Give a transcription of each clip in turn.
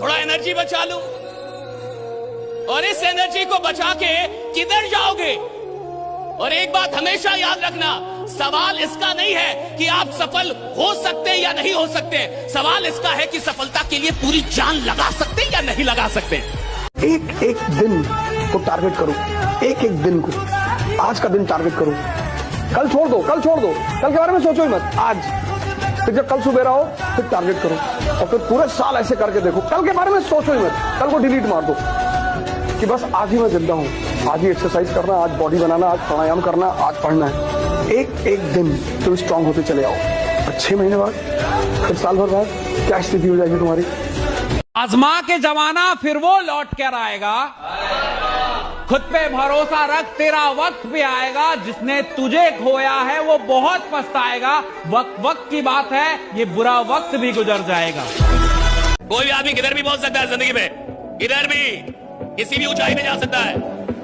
थोड़ा एनर्जी बचा लूं, और इस एनर्जी को बचा के किधर जाओगे? और एक बात हमेशा याद रखना, सवाल इसका नहीं है कि आप सफल हो सकते हैं या नहीं हो सकते, सवाल इसका है कि सफलता के लिए पूरी जान लगा सकते हैं या नहीं लगा सकते। एक एक दिन को टारगेट करो, एक एक दिन को, आज का दिन टारगेट करो। कल छोड़ दो, कल छोड़ दो, कल के बारे में सोचो ही मत, आज। फिर जब कल सुबह हो फिर टारगेट करो, और फिर पूरे साल ऐसे करके देखो, कल के बारे में सोचो ही मत, कल को डिलीट मार दो कि बस आज ही मैं जिंदा हूं, आज ही एक्सरसाइज करना, आज बॉडी बनाना, आज प्राणायाम करना, आज पढ़ना है। एक एक दिन तुम स्ट्रांग होते चले आओ, और 6 महीने बाद, फिर साल भर बाद क्या स्थिति हो जाएगी तुम्हारी। आजमा के जमाना फिर वो लौट कर आएगा, खुद पे भरोसा रख, तेरा वक्त भी आएगा, जिसने तुझे खोया है वो बहुत पछताएगा। वक्त की बात है, ये बुरा वक्त भी गुजर जाएगा। कोई भी आदमी किधर भी पहुंच सकता है जिंदगी में, किधर भी, किसी भी ऊंचाई पे जा सकता है,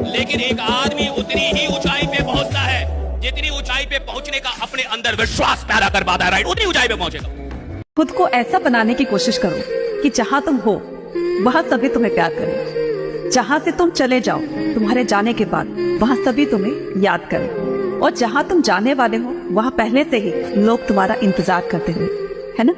लेकिन एक आदमी उतनी ही ऊंचाई पे पहुंचता है जितनी ऊंचाई पे पहुंचने का अपने अंदर विश्वास पैदा कर पाता है। राइट, उतनी ऊंचाई पे पहुंचेगा। खुद को ऐसा बनाने की कोशिश करो कि जहां तुम हो वहां सभी तुम्हें प्यार करें, जहां से तुम चले जाओ तुम्हारे जाने के बाद वहां सभी तुम्हें याद करें, और जहां तुम जाने वाले हो वहां पहले से ही लोग तुम्हारा इंतजार करते हुए, है ना?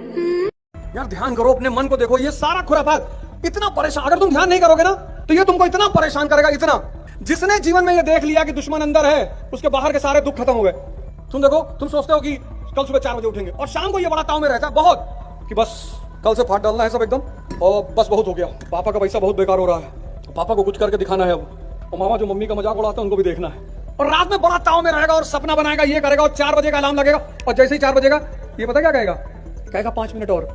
यार ध्यान करो, अपने मन को देखो, ये सारा खुराफात इतना परेशान, अगर तुम ध्यान नहीं करोगे ना तो ये तुमको इतना परेशान करेगा, इतना। जिसने जीवन में ये देख लिया कि दुश्मन अंदर है, उसके बाहर के सारे दुख खत्म हो गए। तुम देखो, तुम सोचते हो कि कल सुबह 4 बजे उठेंगे, और शाम को ये बड़ा ताव में रहता है बहुत कि बस कल से फाट डालना है सब एकदम, और बस बहुत हो गया, पापा का पैसा बहुत बेकार हो रहा है, पापा को कुछ करके दिखाना है अब, और मामा जो मम्मी का मजाक उड़ाते हैं उनको भी देखना है, और रात में बड़ा ताव में रहेगा और सपना बनाएगा, ये करेगा, और 4 बजे का अलार्म लगेगा, और जैसे ही 4 बजेगा ये पता क्या कहेगा? कहेगा 5 मिनट और।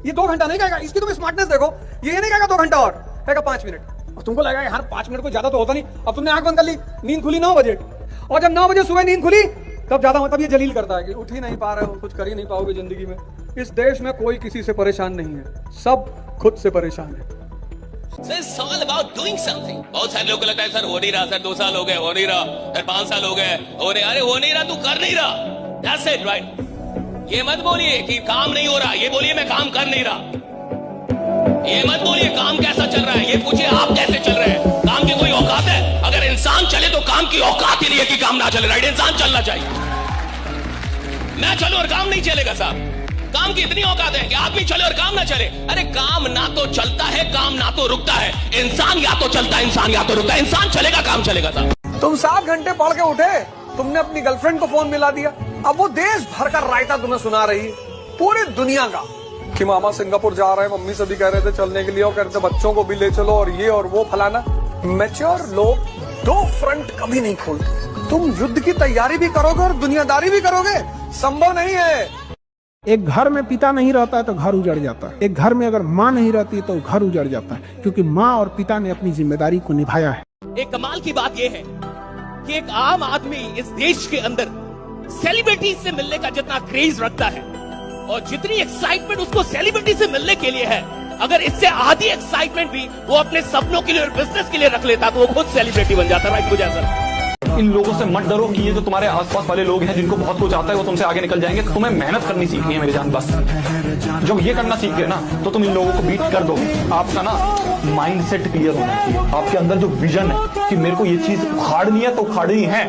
ये 2 घंटा नहीं कहेगा, इसकी तुम स्मार्टनेस देखो, ये नहीं कहेगा 2 घंटा और, कहेगा 5 मिनट। और तुमको लगेगा यार 5 मिनट को ज्यादा तो होता नहीं। अब तुमने आंख बंद कर ली, नींद खुली 9 बजे, और जब 9 बजे सुबह नींद खुली तब ज्यादा मतलब ये जलील करता है कि उठ ही नहीं पा रहे हो, कुछ कर ही नहीं पाओगे जिंदगी में। इस देश में कोई किसी से परेशान नहीं है, सब खुद से परेशान है। It's all about doing something. बहुत सारे लोगों को लगता है सर हो नहीं रहा, सर 2 साल हो गए हो नहीं रहा, सर 5 साल हो गए हो नहीं, अरे हो नहीं रहा, तू कर नहीं रहा, That's it, right? ये मत बोलिए कि काम नहीं हो रहा, ये बोलिए मैं काम कर नहीं रहा। ये मत बोलिए काम कैसा चल रहा है, ये पूछिए आप कैसे चल रहे हैं। काम की कोई औकात है? अगर इंसान चले तो काम की औकात ही नहीं है कि काम ना चले। राइट, इंसान चलना चाहिए। मैं चलूं और काम नहीं चलेगा साहब, काम की इतनी औकात है कि आदमी चले और काम ना चले। अरे काम ना तो चलता है, काम ना तो रुकता है। इंसान या तो चलता है, इंसान या तो रुकता है। इंसान चलेगा, काम चलेगा साहब। तुम 7 घंटे पढ़ के उठे, तुमने अपनी गर्लफ्रेंड को फोन मिला दिया, अब वो देश भर का रायता तुम्हें सुना रही है, पूरी दुनिया का, कि मामा सिंगापुर जा रहे हैं, मम्मी से भी कह रहे थे चलने के लिए, और कह रहे थे बच्चों को भी ले चलो, और ये और वो फलाना। मैच्योर लोग 2 फ्रंट कभी नहीं खोलते। तुम युद्ध की तैयारी भी करोगे और दुनियादारी भी करोगे, संभव नहीं है। एक घर में पिता नहीं रहता है तो घर उजड़ जाता है, एक घर में अगर माँ नहीं रहती तो घर उजड़ जाता है, क्योंकि माँ और पिता ने अपनी जिम्मेदारी को निभाया है। एक कमाल की बात यह है कि एक आम आदमी इस देश के अंदर सेलिब्रिटी से मिलने का जितना क्रेज रखता है, और जितनी एक्साइटमेंट उसको सेलिब्रिटी से मिलने के लिए है, अगर इससे आधी एक्साइटमेंट भी वो अपने सपनों के लिए और बिजनेस के लिए रख लेता तो वो खुद सेलिब्रिटी बन जाता। राइट, मुझे ऐसा। इन लोगों से मत डरो कि ये जो तुम्हारे आसपास वाले लोग हैं जिनको बहुत कुछ आता है वो तुमसे आगे निकल जाएंगे। तुम्हें मेहनत करनी सीखनी है मेरी जान, बस जब ये करना सीख गए ना तो तुम इन लोगों को बीट कर दोगे। आपका ना माइंडसेट क्लियर होना चाहिए, आपके अंदर जो विजन है कि मेरे को ये चीज उखाड़नी है तो उखाड़नी है।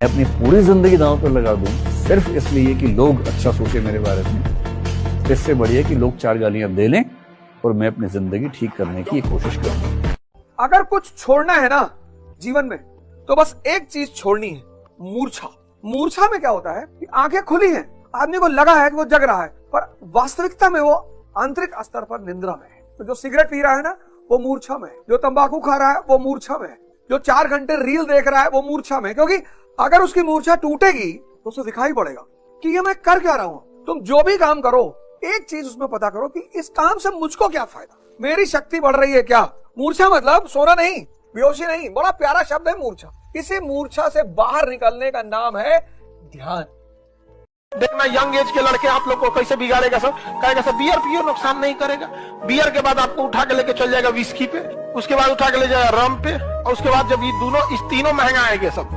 अपनी पूरी जिंदगी दांव पर लगा दूं सिर्फ इसलिए कि लोग अच्छा सोचे मेरे बारे में, इससे बढ़िया कि लोग 4 गालियां दे लें और मैं अपनी जिंदगी ठीक करने की कोशिश करूं। अगर कुछ छोड़ना है ना जीवन में तो बस एक चीज छोड़नी है, मूर्छा। मूर्छा में क्या होता है कि आंखें खुली हैं, आदमी को लगा है कि वो जग रहा है, पर वास्तविकता में वो आंतरिक स्तर पर निंद्रा में है। तो जो सिगरेट पी रहा है ना वो मूर्छा में है, जो तंबाकू खा रहा है वो मूर्छा में है, जो 4 घंटे रील देख रहा है वो मूर्छा में, क्योंकि अगर उसकी मूर्छा टूटेगी तो उसे दिखाई पड़ेगा कि ये मैं कर क्या रहा हूं। तुम जो भी काम करो एक चीज उसमें पता करो कि इस काम से मुझको क्या फायदा, मेरी शक्ति बढ़ रही है क्या। मूर्छा मतलब सोना नहीं, बेहोशी नहीं, बड़ा प्यारा शब्द है मूर्छा। इसी मूर्छा से बाहर निकलने का नाम है ध्यान। देखना यंग एज के लड़के आप लोग को कैसे बिगाड़ेगा सब, कहेगा सब बियर पियो नुकसान नहीं करेगा, बियर के बाद आपको उठा के लेके चल जाएगा विस्की पे, उसके बाद उठा के ले जाएगा रम पे, और उसके बाद जब ये दोनों इस तीनों महंगा आएंगे सब,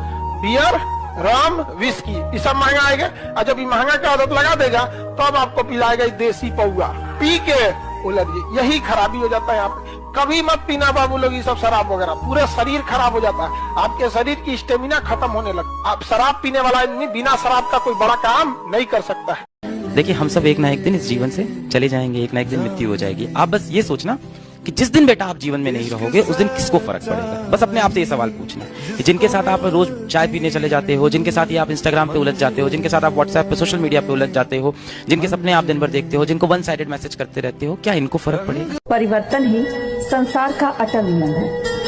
बियर रम विस्की ये सब महंगा आएगा, और जब ये महंगा की आदत लगा देगा तो अब आपको पिलाएगा देसी पौआ, पी के उलझ गई। यही खराबी हो जाता है यहाँ पे। कभी मत पीना बाबू लोग ये सब शराब वगैरह, पूरे शरीर खराब हो जाता है, आपके शरीर की स्टेमिना खत्म होने लगता है। आप शराब पीने वाला आदमी बिना शराब का कोई बड़ा काम नहीं कर सकता है। देखिए, हम सब एक ना एक दिन इस जीवन से चले जाएंगे, एक ना एक दिन मृत्यु हो जाएगी। आप बस ये सोचना कि जिस दिन बेटा आप जीवन में नहीं रहोगे उस दिन किसको फर्क पड़ेगा। बस अपने आप से ये सवाल पूछना कि जिनके साथ आप रोज चाय पीने चले जाते हो, जिनके साथ ही आप इंस्टाग्राम पे उलझ जाते हो, जिनके साथ आप व्हाट्सएप पे सोशल मीडिया पे उलझ जाते हो, जिनके सपने आप दिन भर देखते हो, जिनको वन साइडेड मैसेज करते रहते हो, क्या इनको फर्क पड़ेगा? परिवर्तन ही संसार का अटल नियम है।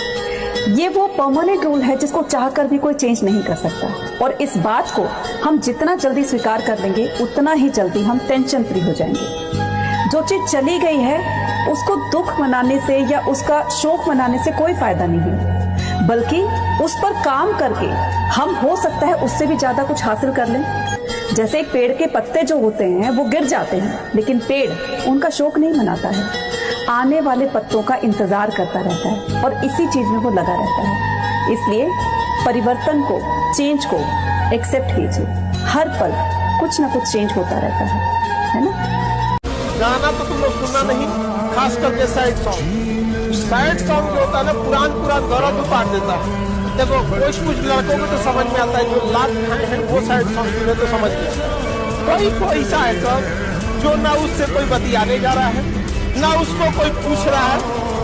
ये वो परमानेंट रूल है जिसको चाहकर भी कोई चेंज नहीं कर सकता। और इस बात को हम जितना जल्दी स्वीकार कर लेंगे उतना ही जल्दी हम टेंशन फ्री हो जाएंगे। जो चीज चली गई है उसको दुख मनाने से या उसका शोक मनाने से कोई फायदा नहीं है, बल्कि उस पर काम करके हम हो सकता है उससे भी ज्यादा कुछ हासिल कर लें। जैसे एक पेड़ के पत्ते जो होते हैं वो गिर जाते हैं, लेकिन पेड़ उनका शोक नहीं मनाता है, आने वाले पत्तों का इंतजार करता रहता है और इसी चीज में वो लगा रहता है। इसलिए परिवर्तन को, चेंज को एक्सेप्ट कीजिए। हर पल कुछ ना कुछ चेंज होता रहता है ना। गाना तो तुम लोग सुनना नहीं, खास करके सैड सॉन्ग। सैड सॉन्ग जो होता है ना, पुरान दर्द उतार देता है। देखो कुछ लड़कों को तो समझ में आता है, जो लात खाए हैं वो सैड सॉन्ग सुने तो समझ में आता है। कोई ऐसा है सब जो ना उससे कोई बतियाने जा रहा है, ना उसको कोई पूछ रहा है,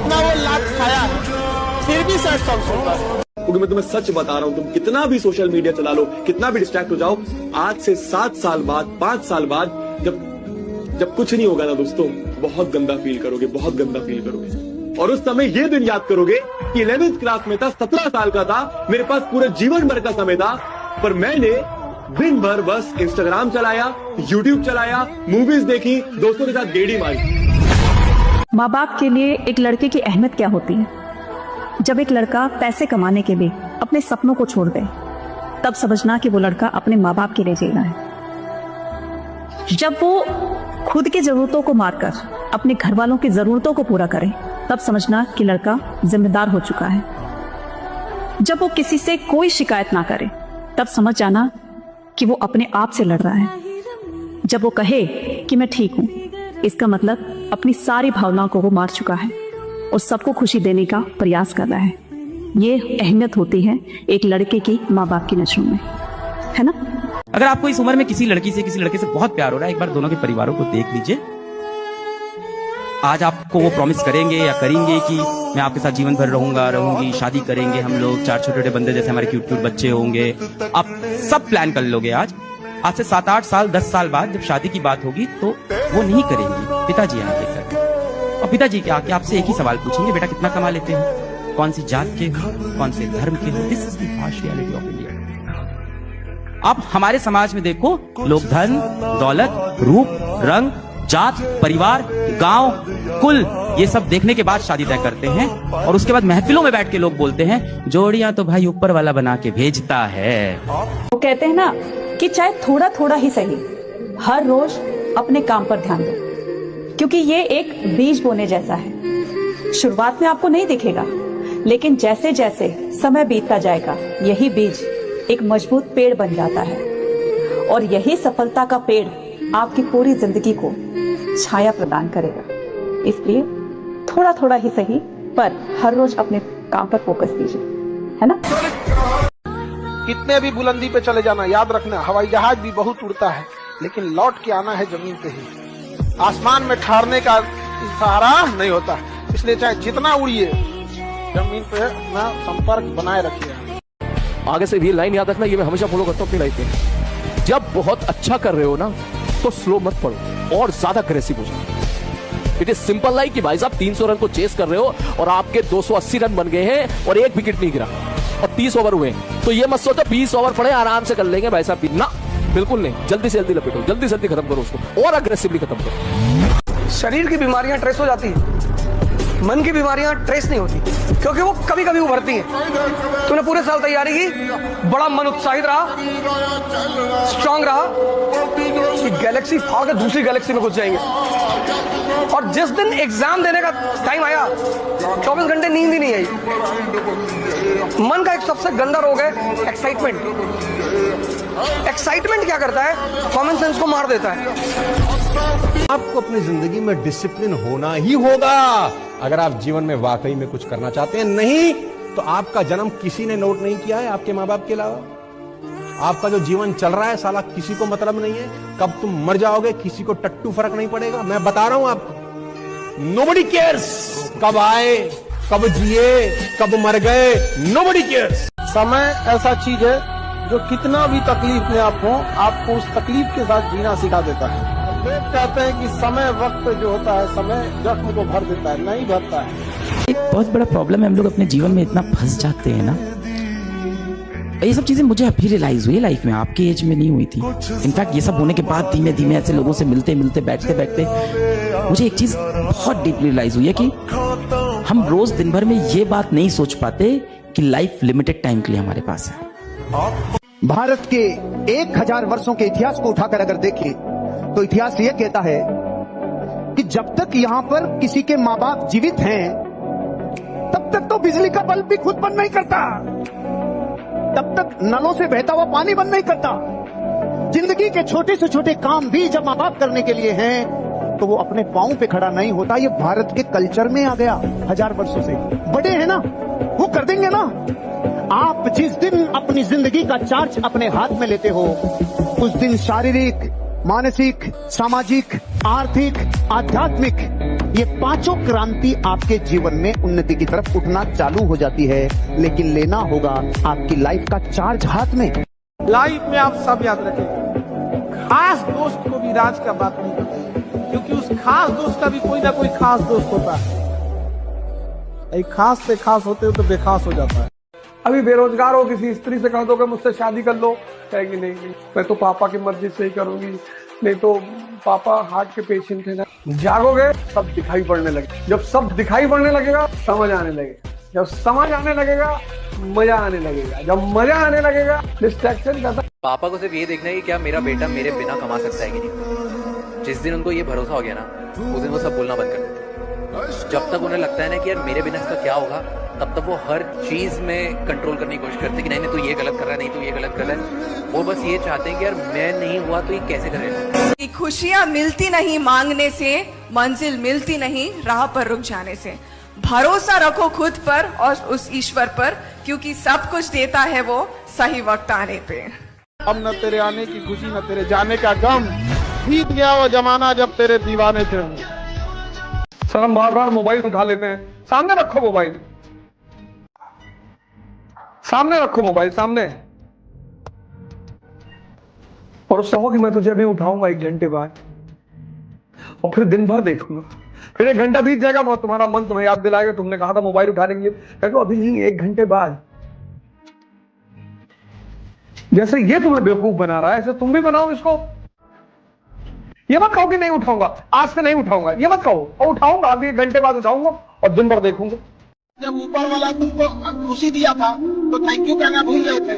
ना वो लात खाया है, फिर भी सैड सॉन्ग सुनता है। क्योंकि मैं तुम्हें सच बता रहा हूँ, तुम कितना भी सोशल मीडिया चला लो, कितना भी डिस्ट्रैक्ट हो जाओ, आज से 7 साल बाद, 5 साल बाद जब कुछ नहीं होगा ना दोस्तों, बहुत गंदा फील करोगे, बहुत गंदा फील करोगे। और उस समय ये दिन याद करोगे कि 11th क्लास में था, 17 साल का था, मेरे पास पूरे जीवन भर का समय था, पर मैंने दिन भर बस इंस्टाग्राम चलाया, यूट्यूब चलाया, मूवीज देखी, दोस्तों के साथ गेड़ी मारी। माँ बाप के लिए एक लड़के की अहमियत क्या होती है? जब एक लड़का पैसे कमाने के लिए अपने सपनों को छोड़ दे, तब समझना कि वो लड़का अपने माँ बाप के लिए जी रहा है। जब वो खुद की जरूरतों को मारकर अपने घर वालों की जरूरतों को पूरा करे, तब समझना कि लड़का जिम्मेदार हो चुका है। जब वो किसी से कोई शिकायत ना करे, तब समझ जाना कि वो अपने आप से लड़ रहा है। जब वो कहे कि मैं ठीक हूं, इसका मतलब अपनी सारी भावनाओं को वो मार चुका है और सबको खुशी देने का प्रयास कर रहा है। ये अहमियत होती है एक लड़के की माँ बाप की नजरों में, है ना। अगर आपको इस उम्र में किसी लड़की से, किसी लड़के से बहुत प्यार हो रहा है, एक बार दोनों के परिवारों को देख लीजिए। आज आपको वो प्रॉमिस करेंगे या करेंगे कि मैं आपके साथ जीवन भर रहूंगी, शादी करेंगे हम लोग, 4 छोटे-छोटे बंदे जैसे हमारे क्यूट बच्चे होंगे। आप सब प्लान कर लोगे। आज से 7-8 साल, 10 साल बाद जब शादी की बात होगी तो वो नहीं करेंगी। पिताजी आएंगे घर और पिताजी के आके आपसे एक ही सवाल पूछेंगे, बेटा कितना कमा लेते हो, कौन सी जात के हो, कौन से धर्म के हो। This is the harsh reality of India. आप हमारे समाज में देखो, लोग धन, दौलत, रूप, रंग, जात, परिवार, गांव, कुल, ये सब देखने के बाद शादी तय करते हैं। और उसके बाद महफिलों में बैठ के लोग बोलते हैं, जोड़ियां तो भाई ऊपर वाला बना के भेजता है। वो कहते हैं ना कि चाहे थोड़ा थोड़ा ही सही, हर रोज अपने काम पर ध्यान दो, क्योंकि ये एक बीज बोने जैसा है। शुरुआत में आपको नहीं दिखेगा, लेकिन जैसे जैसे समय बीतता जाएगा, यही बीज एक मजबूत पेड़ बन जाता है और यही सफलता का पेड़ आपकी पूरी जिंदगी को छाया प्रदान करेगा। इसलिए थोड़ा थोड़ा ही सही, पर हर रोज अपने काम पर फोकस कीजिए, है ना। कितने भी बुलंदी पे चले जाना, याद रखना हवाई जहाज भी बहुत उड़ता है, लेकिन लौट के आना है जमीन पे ही। आसमान में ठहरने का सहारा नहीं होता, इसलिए चाहे जितना उड़िए, जमीन पे अपना संपर्क बनाए रखिए। आगे से भी लाइन याद रखना, ये मैं हमेशा फॉलो करता हूँ अपनी लाइफ में। जब बहुत अच्छा कर रहे हो ना, तो स्लो मत पढ़ो और ज्यादा अग्रेसिव हो जाओ। इट इज सिंपल लाइक कि भाई साहब 300 रन को चेस कर रहे हो और आपके 280 रन बन गए हैं और 1 विकेट नहीं गिरा और 30 ओवर हुए, तो ये मत सोचो 20 ओवर पड़े आराम से कर लेंगे भाई साहब, ना, बिल्कुल नहीं। जल्दी से जल्दी लपेटो, जल्दी से जल्दी खत्म करो उसको और अग्रेसिवली खत्म करो। शरीर की बीमारियां ट्रेस हो जाती है, मन की बीमारियां ट्रेस नहीं होती, क्योंकि वो कभी कभी उभरती हैं। तूने पूरे साल तैयारी की, बड़ा मन उत्साहित रहा, स्ट्रांग रहा, कि गैलेक्सी फाड़ के दूसरी गैलेक्सी में घुस जाएंगे। और जिस दिन एग्जाम देने का टाइम आया, 24 घंटे नींद ही नहीं आई। मन का एक सबसे गंदा रोग है एक्साइटमेंट। एक्साइटमेंट क्या करता है? कॉमन सेंस को मार देता है। आपको अपनी जिंदगी में डिसिप्लिन होना ही होगा अगर आप जीवन में वाकई में कुछ करना चाहते हैं। नहीं तो आपका जन्म किसी ने नोट नहीं किया है आपके माँ बाप के अलावा। आपका जो जीवन चल रहा है साला किसी को मतलब नहीं है। कब तुम मर जाओगे किसी को टट्टू फर्क नहीं पड़ेगा। मैं बता रहा हूं आपको, नोबडी केयर्स कब आए, कब जिए, कब मर गए, नोबडी केयर्स। समय ऐसा चीज है जो कितना भी तकलीफ में आप हो, आपको उस तकलीफ के साथ जीना सिखा देता है। लोग कहते हैं कि समय वक्त जो होता है, समय जख्म को भर देता है, नहीं भरता है। एक बहुत बड़ा प्रॉब्लम है, हम लोग अपने जीवन में इतना फंस जाते हैं ना। ये सब चीजें मुझे अभी रियलाइज हुई लाइफ में, आपके एज में नहीं हुई थी। इनफैक्ट ये सब होने के बाद धीमे धीमे ऐसे लोगों से मिलते मिलते बैठते बैठते मुझे एक चीज बहुत डीपली रियलाइज हुई है कि हम रोज दिन भर में ये बात नहीं सोच पाते कि लाइफ लिमिटेड टाइम के लिए हमारे पास है। भारत के 1000 वर्षों के इतिहास को उठाकर अगर देखें तो इतिहास ये कहता है कि जब तक यहाँ पर किसी के माँ बाप जीवित हैं तब तक तो बिजली का बल्ब भी खुद बंद नहीं करता, तब तक नलों से बहता हुआ पानी बंद नहीं करता। जिंदगी के छोटे से छोटे काम भी जब माँ बाप करने के लिए हैं तो वो अपने पांव पे खड़ा नहीं होता। ये भारत के कल्चर में आ गया 1000 वर्षों से। बड़े हैं ना, वो कर देंगे ना। आप जिस दिन अपनी जिंदगी का चार्ज अपने हाथ में लेते हो उस दिन शारीरिक, मानसिक, सामाजिक, आर्थिक, आध्यात्मिक ये 5 क्रांति आपके जीवन में उन्नति की तरफ उठना चालू हो जाती है। लेकिन लेना होगा आपकी लाइफ का चार्ज हाथ में। लाइफ में आप सब याद रखें, खास दोस्त को भी राज का बात नहीं करते, क्योंकि उस खास दोस्त का भी कोई ना कोई खास दोस्त होता है। एक खास से खास होते हो तो बेखास हो जाता है। अभी बेरोजगार हो, किसी स्त्री से कह दो कि मुझसे शादी कर लो, कहेगी नहीं मैं तो पापा की मर्जी से ही करूंगी, नहीं तो पापा हार्ट के पेशेंट है ना। जागोगे सब दिखाई पड़ने लगे, जब सब दिखाई पड़ने लगेगा समझ आने लगेगा, जब समझ आने लगेगा मजा आने लगेगा, जब मजा आने लगेगा डिस्ट्रैक्शन का। पापा को सिर्फ ये देखना है कि क्या मेरा बेटा मेरे बिना कमा सकता है कि नहीं। जिस दिन उनको ये भरोसा हो गया ना उस दिन वो सब बोलना बंद कर देते। जब तक उन्हें लगता है ना कि यार मेरे बिना इसका क्या होगा, तब तक वो हर चीज में कंट्रोल करने की कोशिश करते कि नहीं नहीं तू ये गलत कर रहा है, नहीं तू ये गलत कर रहा है। वो बस ये चाहते हैं कि यार मैं नहीं हुआ तो ये कैसे करेगा। खुशियां मिलती नहीं मांगने से, मंजिल मिलती नहीं राह पर रुक जाने से। भरोसा रखो खुद पर और उस ईश्वर पर, क्योंकि सब कुछ देता है वो सही वक्त आने पे। अब न तेरे आने की खुशी न तेरे जाने का गम, बीत गया वो जमाना जब तेरे दीवाने थे। सर हम बार बार मोबाइल उठा लेते हैं, सामने रखो मोबाइल, सामने रखो मोबाइल सामने, और उससे हो कि मैं तुझे अभी उठाऊंगा 1 घंटे बाद और फिर दिन भर देखूंगा, फिर 1 घंटा बीत जाएगा और तुम्हारा मन तुम्हें याद दिलाएगा तुमने कहा था मोबाइल उठाने के लिए, कहते अभी नहीं 1 घंटे बाद। जैसे ये तुम्हें बेवकूफ बना रहा है ऐसे तुम भी बनाओ इसको। ये मत कहो कि नहीं उठाऊंगा, आज से नहीं उठाऊंगा, ये मत कहो, और उठाऊंगा अभी 1 घंटे बाद उठाऊंगा और दिन भर देखूंगा। जब ऊपर वाला तुमको खुशी दिया था तो थैंक यू कहना भूल गए थे,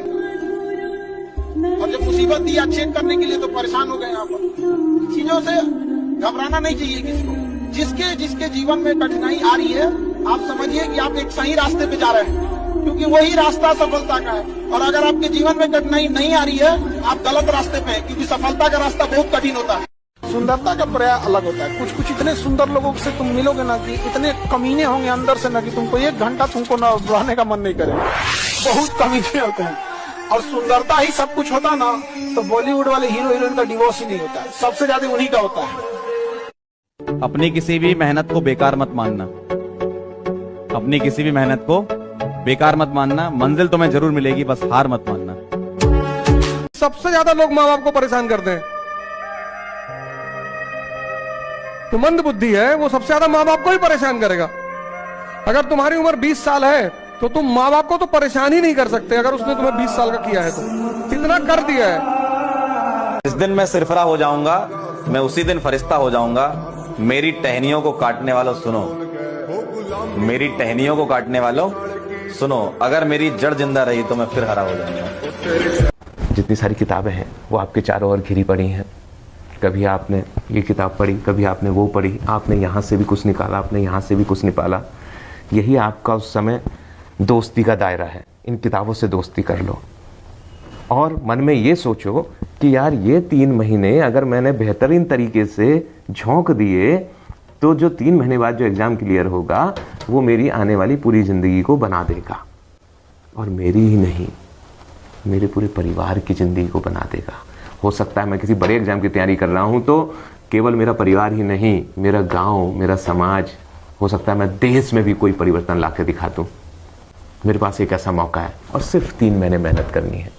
और जब मुसीबत दिया चेक करने के लिए तो परेशान हो गए। यहाँ पर चीजों से घबराना नहीं चाहिए किसी को। जिसके जिसके जीवन में कठिनाई आ रही है आप समझिए कि आप एक सही रास्ते पे जा रहे हैं, क्योंकि वही रास्ता सफलता का है। और अगर आपके जीवन में कठिनाई नहीं आ रही है आप गलत रास्ते पे हैं, क्योंकि सफलता का रास्ता बहुत कठिन होता है। सुंदरता का पर्याय अलग होता है। कुछ कुछ इतने सुंदर लोगों से तुम मिलोगे ना कि इतने कमीने होंगे अंदर से ना कि तुमको 1 घंटा तुमको ना रहने का मन नहीं करेगा। बहुत कमीने होते हैं, और सुंदरता ही सब कुछ होता ना तो बॉलीवुड वाले हीरो हीरोइन का डिवोर्स ही नहीं होता है, सबसे ज्यादा उन्हीं का होता है। अपनी किसी भी मेहनत को बेकार मत मानना, अपनी किसी भी मेहनत को बेकार मत मानना। मंजिल तुम्हें जरूर मिलेगी, बस हार मत मानना। सबसे ज्यादा लोग माँ बाप को परेशान करते हैं। तो मंद बुद्धि है वो सबसे ज्यादा माँ बाप को ही परेशान करेगा। अगर तुम्हारी उम्र 20 साल है तो तुम माँ बाप को तो परेशान ही नहीं कर सकते अगर उसने तुम्हें 20 साल का किया है तो इतना कर दिया है। जिस दिन मैं सिरफरा हो जाऊंगा मैं उसी दिन फरिश्ता हो जाऊंगा। मेरी टहनियों को काटने वालों सुनो, मेरी टहनियों को काटने वालों सुनो, अगर मेरी जड़ जिंदा रही तो मैं फिर हरा हो जाऊंगा। जितनी सारी किताबें हैं वो आपके चारों ओर घिरी पड़ी हैं। कभी आपने ये किताब पढ़ी, कभी आपने वो पढ़ी, आपने यहाँ से भी कुछ निकाला, आपने यहाँ से भी कुछ निकाला। यही आपका उस समय दोस्ती का दायरा है। इन किताबों से दोस्ती कर लो और मन में ये सोचो कि यार ये 3 महीने अगर मैंने बेहतरीन तरीके से झोंक दिए तो जो 3 महीने बाद जो एग्जाम क्लियर होगा वो मेरी आने वाली पूरी जिंदगी को बना देगा, और मेरी ही नहीं मेरे पूरे परिवार की जिंदगी को बना देगा। हो सकता है मैं किसी बड़े एग्जाम की तैयारी कर रहा हूं तो केवल मेरा परिवार ही नहीं, मेरा गांव, मेरा समाज, हो सकता है मैं देश में भी कोई परिवर्तन ला के दिखा दूं। मेरे पास एक ऐसा मौका है और सिर्फ 3 महीने मेहनत करनी है।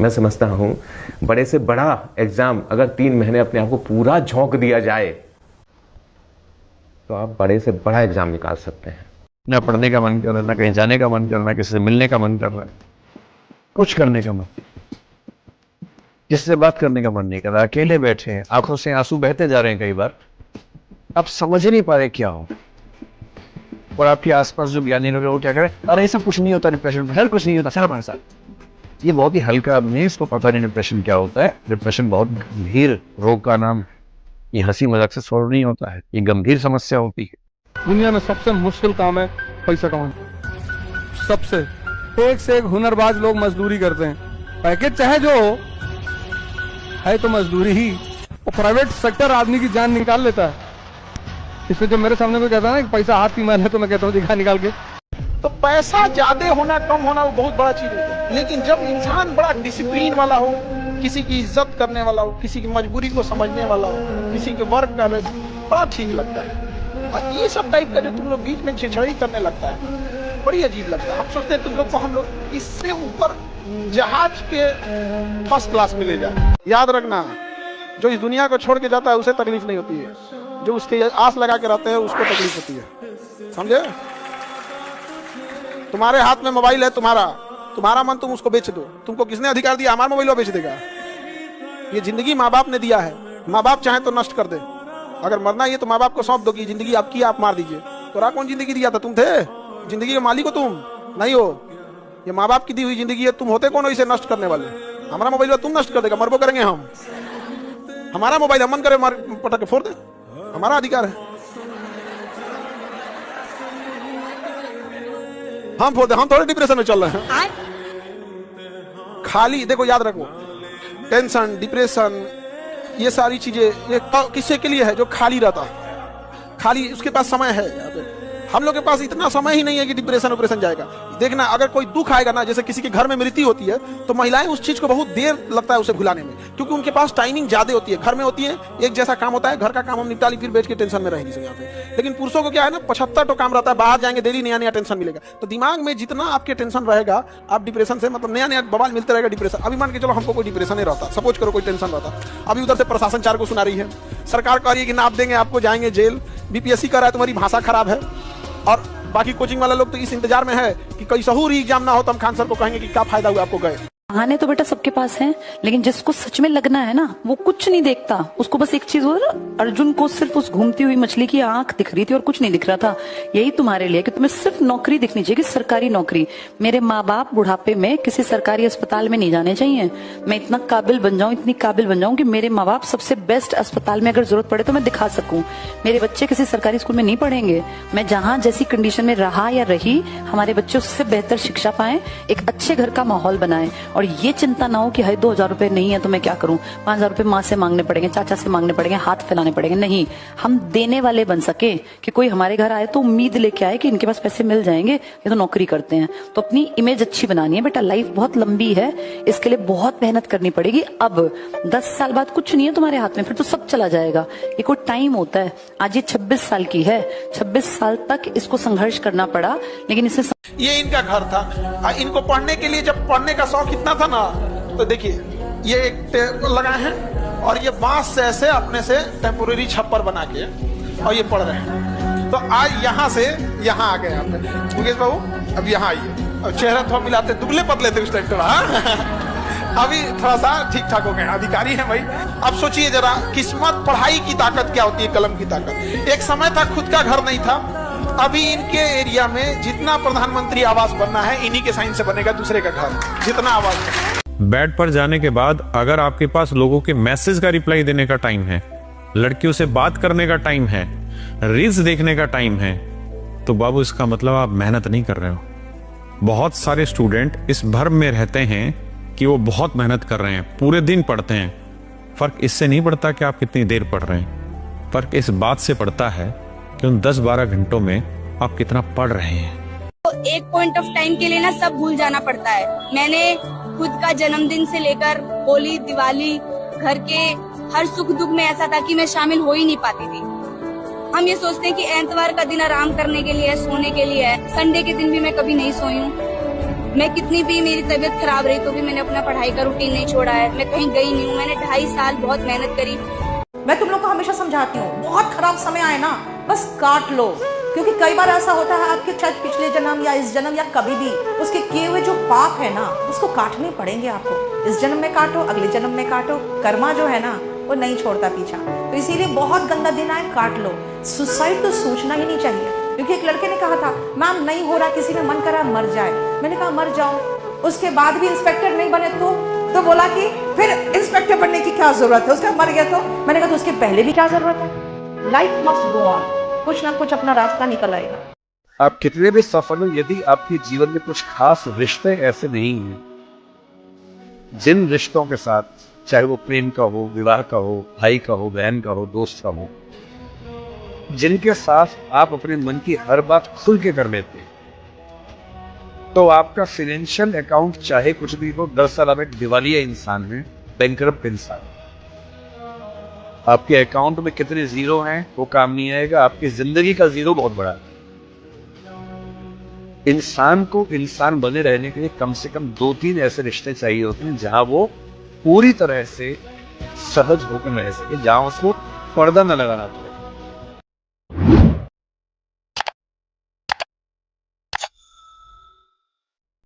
मैं समझता हूं बड़े से बड़ा एग्जाम अगर 3 महीने अपने आप को पूरा झोंक दिया जाए तो आप बड़े से बड़ा एग्जाम निकाल सकते हैं। ना पढ़ने का मन कर रहा है, ना कहीं जाने का मन कर रहा है, किसी से मिलने का मन कर रहा है, कुछ करने का मन, किसी से बात करने का मन नहीं कर रहा, अकेले बैठे हैं, आंखों से आंसू बहते जा रहे हैं। कई बार आप समझ ही नहीं पा रहे क्या हो, और आपके आसपास जो ज्ञानी लोग हैं वो क्या करें, अरे ये सब कुछ नहीं होता, डिप्रेशन हर कुछ नहीं होता, सर हमारे साथ। ये बहुत ही हल्का आदमी है, इसको पता नहीं डिप्रेशन क्या होता है। डिप्रेशन बहुत गंभीर रोग का नाम, ये हंसी मजाक से सॉल्व नहीं होता है, ये गंभीर समस्या होती है। दुनिया में सबसे मुश्किल काम है पैसा कमाना। सबसे एक से एक हुनरबाज लोग मजदूरी करते हैं, पैकेज चाहे जो हो, है तो मजदूरी ही। वो प्राइवेट सेक्टर आदमी की जान निकाल लेता है। इसमें जो मेरे सामने कोई कहता है ना कि पैसा हाथ की मैल है, तो मैं कहता हूँ दिखा निकाल के। तो पैसा ज्यादा होना कम होना वो बहुत बड़ा चीज है, लेकिन जब इंसान बड़ा डिसिप्लिन वाला हो, किसी की इज्जत करने वाला हो, किसी की मजबूरी को समझने वाला हो, किसी के वर्क का बड़ा ठीक लगता है। और ये सब टाइप का जो तुम लोग बीच में छिछड़ी करने लगता है, बड़ी अजीब लगता है। हम सोचते हैं तुम लोग को हम लोग इससे ऊपर जहाज के फर्स्ट क्लास में ले जाए। याद रखना, जो इस दुनिया को छोड़ के जाता है उसे तकलीफ नहीं होती है, जो उसके आस लगा के रहते हैं उसको तकलीफ होती है। समझे? तुम्हारे हाथ में मोबाइल है, तुम्हारा मन, तुम उसको बेच दो। तुमको किसने अधिकार दिया? हमारा मोबाइल वो बेच देगा? ये जिंदगी माँ बाप ने दिया है, माँ बाप चाहे तो नष्ट कर दे। अगर मरना ये तो माँ बाप को सौंप दो कि जिंदगी आपकी, आप मार दीजिए। तो कौन जिंदगी दिया था? तुम थे जिंदगी के मालिक हो, तुम नहीं हो। ये माँ बाप की दी हुई जिंदगी है, तुम होते कौन हो इसे नष्ट करने वाले? हमारा मोबाइल तुम नष्ट कर देगा, मरबो करेंगे हम। हमारा मोबाइल हम मन करे पटक के फोड़ दे, हमारा अधिकार है, हम फोड़ दे। हम थोड़े डिप्रेशन में चल रहे हैं। खाली देखो, याद रखो, टेंशन, डिप्रेशन, ये सारी चीजें ये किससे के लिए है? जो खाली रहता, खाली उसके पास समय है। हम लोग के पास इतना समय ही नहीं है कि डिप्रेशन ऑपरेशन जाएगा। देखना, अगर कोई दुख आएगा ना, जैसे किसी के घर में मृत्यु होती है तो महिलाएं उस चीज को बहुत देर लगता है उसे भुलाने में, क्योंकि उनके पास टाइमिंग ज्यादा होती है। घर में होती है एक जैसा काम होता है, घर का काम हम निपटा ली, फिर बैठ के टेंशन में रहेंगे यहाँ पे। लेकिन पुरुषों को क्या है ना, 75 काम रहता है, बाहर जाएंगे डेली नया नया टेंशन मिलेगा। तो दिमाग में जितना आपके टेंशन रहेगा, आप डिप्रेशन से मतलब नया नया बवाल मिलते रहेगा। डिप्रेशन, अभी मान के चलो हमको कोई डिप्रेशन नहीं रहता, सपोज करो कोई टेंशन रहता, अभी उधर से प्रशासन 4 को सुना रही है, सरकार कह रही है कि नाप देंगे आपको, जाएंगे जेल, बीपीएससी कर रहा है, तुम्हारी भाषा खराब है, और बाकी कोचिंग वाले लोग तो इस इंतजार में है कि कोई सहूरी एग्जाम ना हो तो हम खान सर को कहेंगे कि क्या फायदा हुआ आपको गए। बहाने तो बेटा सबके पास हैं, लेकिन जिसको सच में लगना है ना, वो कुछ नहीं देखता। उसको बस एक चीज हो, अर्जुन को सिर्फ उस घूमती हुई मछली की आंख दिख रही थी और कुछ नहीं दिख रहा था। यही तुम्हारे लिए कि तुम्हें सिर्फ नौकरी दिखनी चाहिए, कि सरकारी नौकरी। मेरे माँ बाप बुढ़ापे में किसी सरकारी अस्पताल में नहीं जाने चाहिए। मैं इतना काबिल बन जाऊं, इतनी काबिल बन जाऊं कि मेरे माँ बाप सबसे बेस्ट अस्पताल में अगर जरूरत पड़े तो मैं दिखा सकूं। मेरे बच्चे किसी सरकारी स्कूल में नहीं पढ़ेंगे। मैं जहां जैसी कंडीशन में रहा या रही, हमारे बच्चे उससे बेहतर शिक्षा पाएं, एक अच्छे घर का माहौल बनाएं। और ये चिंता ना हो कि हाय 2000 रुपए नहीं है तो मैं क्या करूं, 5000 रुपए माँ से मांगने पड़ेंगे, चाचा से मांगने पड़ेंगे, हाथ फैलाने पड़ेंगे। नहीं, हम देने वाले बन सके, कि कोई हमारे घर आए तो उम्मीद लेके आए कि इनके पास पैसे मिल जाएंगे, ये तो नौकरी करते हैं। तो अपनी इमेज अच्छी बनानी है बेटा। लाइफ बहुत लंबी है, इसके लिए बहुत मेहनत करनी पड़ेगी। अब 10 साल बाद कुछ नहीं है तुम्हारे हाथ में, फिर तो सब चला जाएगा। ये कोई टाइम होता है। आज ये 26 साल की है, 26 साल तक इसको संघर्ष करना पड़ा, लेकिन इसे ये इनका घर था। इनको पढ़ने के लिए जब पढ़ने का शौक इतना था ना, तो देखिए ये एक टेबल लगाए हैं और ये बांस से ऐसे अपने से टेम्पोररी छप्पर बना के और ये पढ़ रहे हैं। तो आज यहाँ से यहाँ आ गए यहाँ पे मुकेश बाबू, अब यहाँ आइए। अब चेहरा थोड़ा मिलाते, दुबले पतले थे उस टाइम थोड़ा, अभी थोड़ा सा ठीक ठाक हो गए, अधिकारी हैं भाई। अब सोचिए जरा, किस्मत, पढ़ाई की ताकत क्या होती है, कलम की ताकत। एक समय था खुद का घर नहीं था, अभी इनके एरिया में जितना प्रधानमंत्री आवास बनना है, इन्हीं के साइन से बनेगा दूसरे का घर, जितना आवास। बेड पर जाने के बाद अगर आपके पास लोगों के मैसेज का रिप्लाई देने का टाइम है, लड़कियों से बात करने का टाइम है, रील्स देखने का टाइम है, तो बाबू इसका मतलब आप मेहनत नहीं कर रहे हो। बहुत सारे स्टूडेंट इस भ्रम में रहते हैं कि वो बहुत मेहनत कर रहे हैं, पूरे दिन पढ़ते हैं। फर्क इससे नहीं पड़ता कि आप कितनी देर पढ़ रहे हैं, फर्क इस बात से पड़ता है कि उन 10-12 घंटों में आप कितना पढ़ रहे हैं। तो एक पॉइंट ऑफ टाइम के लिए ना सब भूल जाना पड़ता है। मैंने खुद का जन्मदिन से लेकर होली, दिवाली, घर के हर सुख दुख में ऐसा था कि मैं शामिल हो ही नहीं पाती थी। हम ये सोचते हैं कि एतवार का दिन आराम करने के लिए है, सोने के लिए है। संडे के दिन भी मैं कभी नहीं सोई हूँ। मैं कितनी भी मेरी तबीयत खराब रही तो भी मैंने अपना पढ़ाई का रूटीन नहीं छोड़ा है। मैं कहीं गई नहीं हूँ। मैंने 2.5 साल बहुत मेहनत करी। मैं तुम लोग को हमेशा समझाती हूँ, बहुत खराब समय आए ना बस काट लो, क्योंकि कई बार ऐसा होता है आपके शायद पिछले जन्म या इस जन्म या कभी भी उसके किए हुए जो पाप है ना उसको काटने पड़ेंगे आपको। इस जन्म में काटो, अगले जन्म में काटो, कर्मा जो है ना वो नहीं छोड़ता पीछा। तो इसीलिए बहुत गंदा दिन आए काट लो। सुसाइड तो सोचना ही नहीं चाहिए, क्योंकि एक लड़के ने कहा था मैम नहीं हो रहा, किसी ने मन करा मर जाए। मैंने कहा मर जाओ, उसके बाद भी इंस्पेक्टर नहीं बने तो बोला कि फिर इंस्पेक्टर बनने की क्या जरूरत है, उसका मर गया तो। मैंने कहा तो उसके पहले भी क्या जरूरत है। लाइफ मस्ट गो ऑन, कुछ ना कुछ अपना रास्ता निकल आएगा। आप कितने भी सफल हो, यदि आपके जीवन में कुछ खास रिश्ते ऐसे नहीं हैं, जिन रिश्तों के साथ, चाहे वो प्रेम का हो, विवाह का हो, भाई का हो, बहन का हो, दोस्त का हो, जिनके साथ आप अपने मन की हर बात खुल के कर लेते हैं, तो आपका फाइनेंशियल अकाउंट चाहे कुछ भी हो, दरअसल आप एक दिवालिया इंसान है, बैंकरप्ट इंसान। आपके अकाउंट में कितने जीरो हैं वो काम नहीं आएगा, आपकी जिंदगी का जीरो बहुत बड़ा है। इंसान को इंसान बने रहने के लिए कम से कम 2-3 ऐसे रिश्ते चाहिए होते हैं जहां वो पूरी तरह से सहज होकर रह सके, जहां उसको पर्दा न लगाना पड़े।